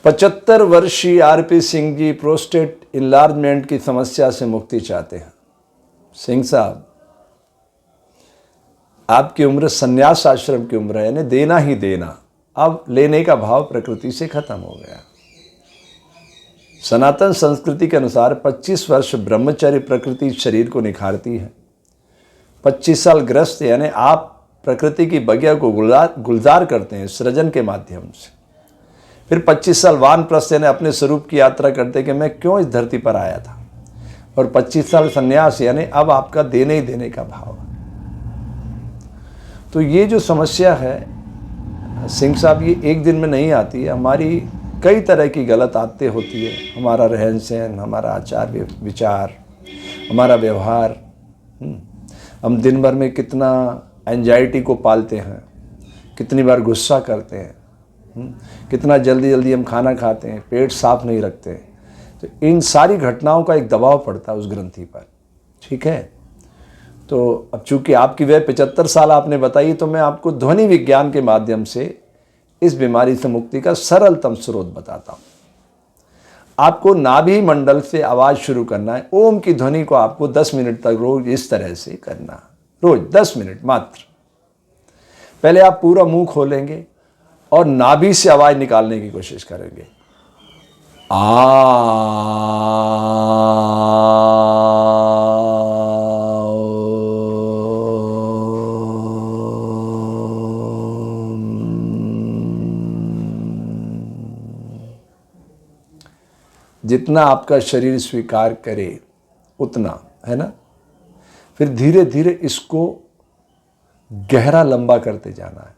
75 वर्षीय RP Singh ji prostate enlargement की समस्या से मुक्ति चाहते हैं। सिंह साहब, आपकी उम्र संन्यास आश्रम की उम्र है, यानी देना ही देना। अब लेने का भाव प्रकृति से खत्म हो गया। सनातन संस्कृति के अनुसार 25 वर्ष ब्रह्मचर्य प्रकृति शरीर को निखारती है। 25 साल ग्रस्त, यानी आप प्रकृति की बगिया को गुलजार करते हैं सृजन के माध्यम से। फिर 25 साल वानप्रस्थ, यानी अपने स्वरूप की यात्रा करते कि मैं क्यों इस धरती पर आया था। और 25 साल संन्यास, यानी अब आपका देने ही देने का भाव है। तो ये जो समस्या है सिंह साहब, ये एक दिन में नहीं आती है। हमारी कई तरह की गलत आदतें होती है, हमारा रहन सहन, हमारा आचार विचार, हमारा व्यवहार। हम दिन भर में कितना एंजाइटी को पालते हैं, कितनी बार गुस्सा करते हैं, कितना जल्दी जल्दी हम खाना खाते हैं, पेट साफ नहीं रखते। तो इन सारी घटनाओं का एक दबाव पड़ता है उस ग्रंथि पर। ठीक है, तो अब चूंकि आपकी वह 75 साल आपने बताई, तो मैं आपको ध्वनि विज्ञान के माध्यम से इस बीमारी से मुक्ति का सरलतम स्रोत बताता हूँ। आपको नाभि मंडल से आवाज़ शुरू करना है। ओम की ध्वनि को आपको 10 मिनट तक रोज इस तरह से करना है, रोज 10 मिनट मात्र। पहले आप पूरा मुंह खोलेंगे और नाभि से आवाज़ निकालने की कोशिश करेंगे। जितना आपका शरीर स्वीकार करे उतना, है ना। फिर धीरे धीरे इसको गहरा लंबा करते जाना है।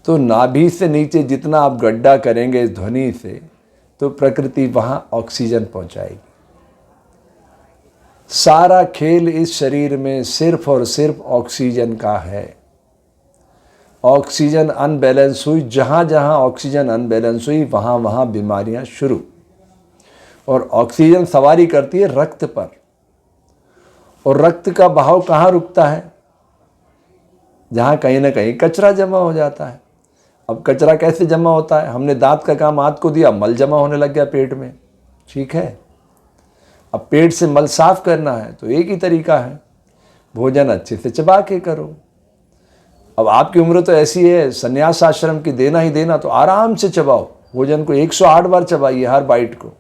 तो नाभि से नीचे जितना आप गड्ढा करेंगे इस ध्वनि से, तो प्रकृति वहां ऑक्सीजन पहुंचाएगी। सारा खेल इस शरीर में सिर्फ और सिर्फ ऑक्सीजन का है। ऑक्सीजन अनबैलेंस हुई, जहां जहां ऑक्सीजन अनबैलेंस हुई वहां वहां बीमारियां शुरू। और ऑक्सीजन सवारी करती है रक्त पर, और रक्त का बहाव कहाँ रुकता है? जहां कहीं ना कहीं कचरा जमा हो जाता है। अब कचरा कैसे जमा होता है? हमने दांत का काम हाथ को दिया, मल जमा होने लग गया पेट में। ठीक है, अब पेट से मल साफ करना है तो एक ही तरीका है, भोजन अच्छे से चबा के करो। अब आपकी उम्र तो ऐसी है, संन्यास आश्रम की देना ही देना, तो आराम से चबाओ भोजन को, 108 बार चबाइए हर बाइट को,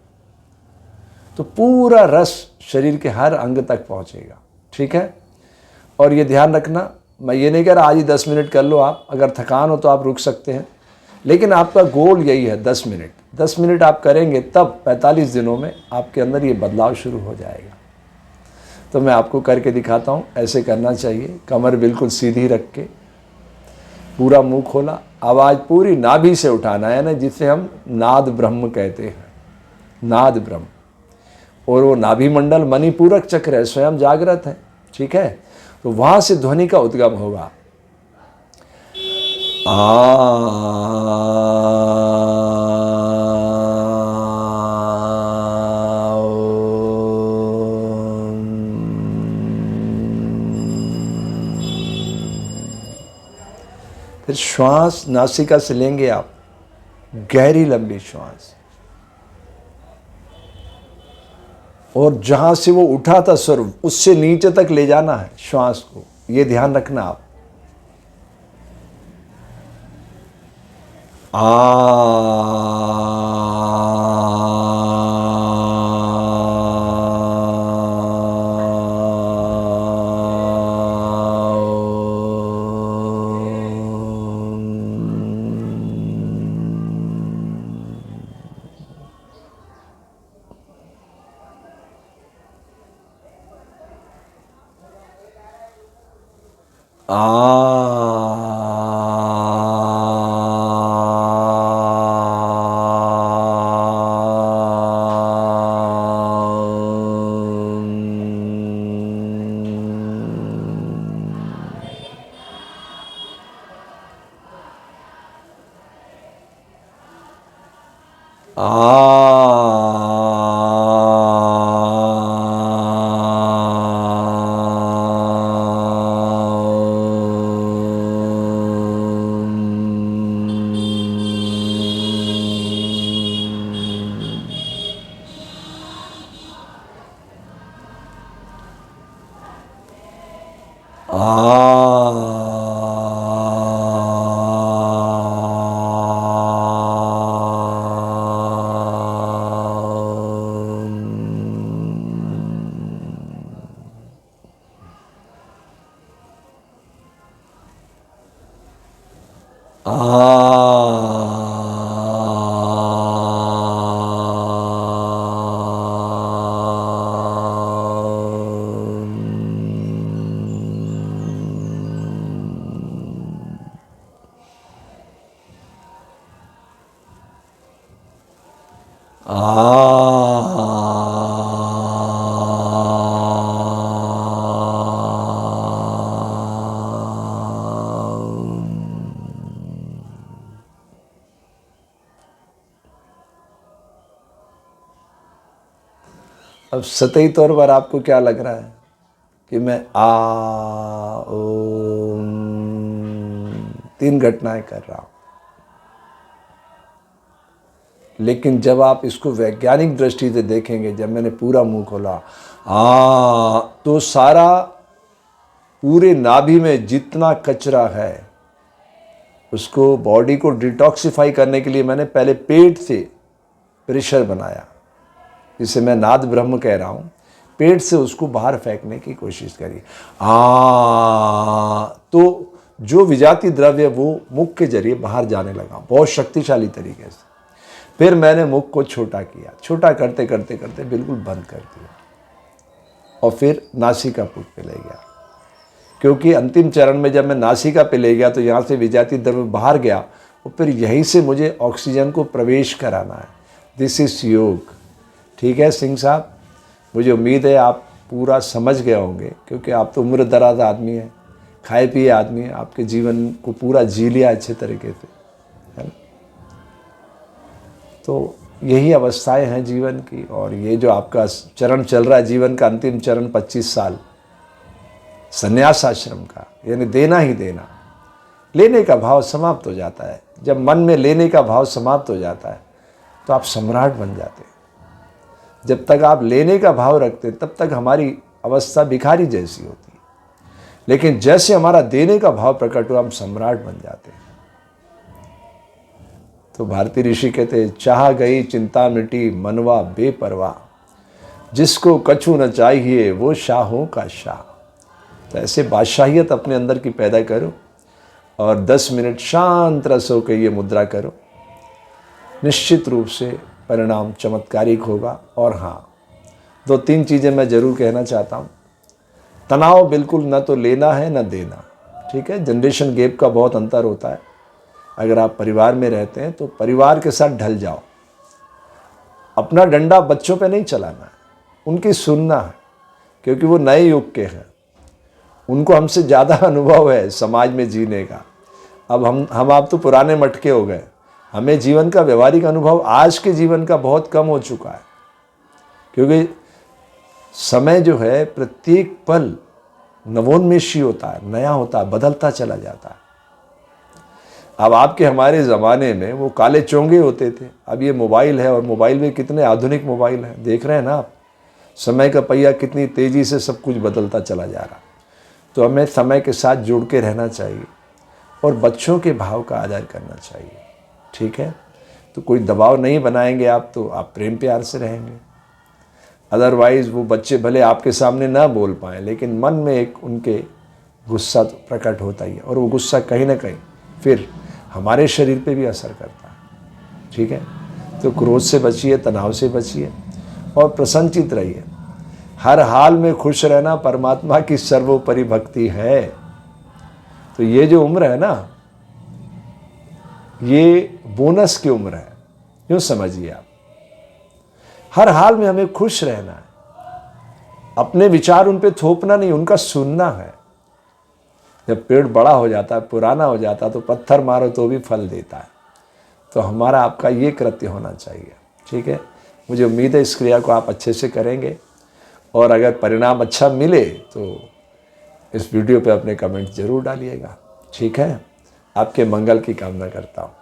तो पूरा रस शरीर के हर अंग तक पहुंचेगा। ठीक है, और ये ध्यान रखना, मैं ये नहीं कह रहा आज ही 10 मिनट कर लो आप, अगर थकान हो तो आप रुक सकते हैं, लेकिन आपका गोल यही है 10 मिनट। 10 मिनट आप करेंगे तब 45 दिनों में आपके अंदर ये बदलाव शुरू हो जाएगा। तो मैं आपको करके दिखाता हूँ, ऐसे करना चाहिए। कमर बिल्कुल सीधी रख के, पूरा मुंह खोला, आवाज़ पूरी नाभि से उठाना है ना, जिसे हम नाद ब्रह्म कहते हैं, नाद ब्रह्म। और वो नाभि मंडल मणिपूरक चक्र है, स्वयं जागृत है। ठीक है, तो वहां से ध्वनि का उद्गम होगा। फिर श्वास नासिका से लेंगे आप, गहरी लंबी श्वास, और जहां से वो उठा था स्वर उससे नीचे तक ले जाना है श्वास को, ये ध्यान रखना आप। अब सतही तौर पर आपको क्या लग रहा है कि मैं ओम 3 घटनाएं कर रहा हूं, लेकिन जब आप इसको वैज्ञानिक दृष्टि से देखेंगे, जब मैंने पूरा मुंह खोला तो सारा पूरे नाभि में जितना कचरा है उसको, बॉडी को डिटॉक्सिफाई करने के लिए मैंने पहले पेट से प्रेशर बनाया, जिसे मैं नाद ब्रह्म कह रहा हूँ। पेट से उसको बाहर फेंकने की कोशिश करी। तो जो विजातीय द्रव्य वो मुख के जरिए बाहर जाने लगा बहुत शक्तिशाली तरीके से। फिर मैंने मुख को छोटा किया, छोटा करते करते करते बिल्कुल बंद कर दिया और फिर नासिका पुट पे ले गया, क्योंकि अंतिम चरण में जब मैं नासिका पे ले गया तो यहाँ से विजातीय द्रव्य बाहर गया और फिर यहीं से मुझे ऑक्सीजन को प्रवेश कराना है। दिस इज योग। ठीक है सिंह साहब, मुझे उम्मीद है आप पूरा समझ गए होंगे, क्योंकि आप तो उम्र दराज आदमी हैं, खाए पिए आदमी हैं, आपके जीवन को पूरा जी लिया अच्छे तरीके से, है ना। तो यही अवस्थाएं हैं जीवन की। और ये जो आपका चरण चल रहा है जीवन का, अंतिम चरण 25 साल संन्यास आश्रम का, यानी देना ही देना, लेने का भाव समाप्त हो जाता है। जब मन में लेने का भाव समाप्त हो जाता है तो आप सम्राट बन जाते हैं। जब तक आप लेने का भाव रखते हैं तब तक हमारी अवस्था भिखारी जैसी होती है, लेकिन जैसे हमारा देने का भाव प्रकट हुआ हम सम्राट बन जाते हैं। तो भारतीय ऋषि कहते हैं, चाह गई चिंता मिटी मनवा बेपरवाह, जिसको कछु न चाहिए वो शाहों का शाह। तो ऐसे बादशाहियत अपने अंदर की पैदा करो और 10 मिनट शांत रस होकर ये मुद्रा करो। निश्चित रूप से परिणाम चमत्कारिक होगा। और हाँ, 2-3 चीज़ें मैं ज़रूर कहना चाहता हूँ। तनाव बिल्कुल न तो लेना है न देना। ठीक है, जनरेशन गैप का बहुत अंतर होता है। अगर आप परिवार में रहते हैं तो परिवार के साथ ढल जाओ। अपना डंडा बच्चों पे नहीं चलाना है, उनकी सुनना है, क्योंकि वो नए युग के हैं, उनको हमसे ज़्यादा अनुभव है समाज में जीने का। अब हम आप तो पुराने मटके हो गए, हमें जीवन का व्यवहारिक अनुभव आज के जीवन का बहुत कम हो चुका है, क्योंकि समय जो है प्रत्येक पल नवोन्मेषी होता है, नया होता है, बदलता चला जाता है। अब आपके हमारे ज़माने में वो काले चोंगे होते थे, अब ये मोबाइल है, और मोबाइल में कितने आधुनिक मोबाइल हैं, देख रहे हैं ना आप। समय का पहिया कितनी तेज़ी से सब कुछ बदलता चला जा रहा। तो हमें समय के साथ जुड़ के रहना चाहिए और बच्चों के भाव का आदर करना चाहिए। ठीक है, तो कोई दबाव नहीं बनाएंगे आप, तो आप प्रेम प्यार से रहेंगे। अदरवाइज़ वो बच्चे भले आपके सामने ना बोल पाएँ, लेकिन मन में एक उनके गुस्सा तो प्रकट होता ही है, और वो गुस्सा कहीं ना कहीं फिर हमारे शरीर पे भी असर करता है। ठीक है, तो क्रोध से बचिए, तनाव से बचिए और प्रसन्नचित रहिए। हर हाल में खुश रहना परमात्मा की सर्वोपरि भक्ति है। तो ये जो उम्र है ना, ये बोनस की उम्र है, यूँ समझिए आप। हर हाल में हमें खुश रहना है, अपने विचार उन पे थोपना नहीं, उनका सुनना है। जब पेड़ बड़ा हो जाता है, पुराना हो जाता है, तो पत्थर मारो तो भी फल देता है। तो हमारा आपका ये कृत्य होना चाहिए। ठीक है, मुझे उम्मीद है इस क्रिया को आप अच्छे से करेंगे और अगर परिणाम अच्छा मिले तो इस वीडियो पे अपने कमेंट ज़रूर डालिएगा। ठीक है, आपके मंगल की कामना करता हूँ।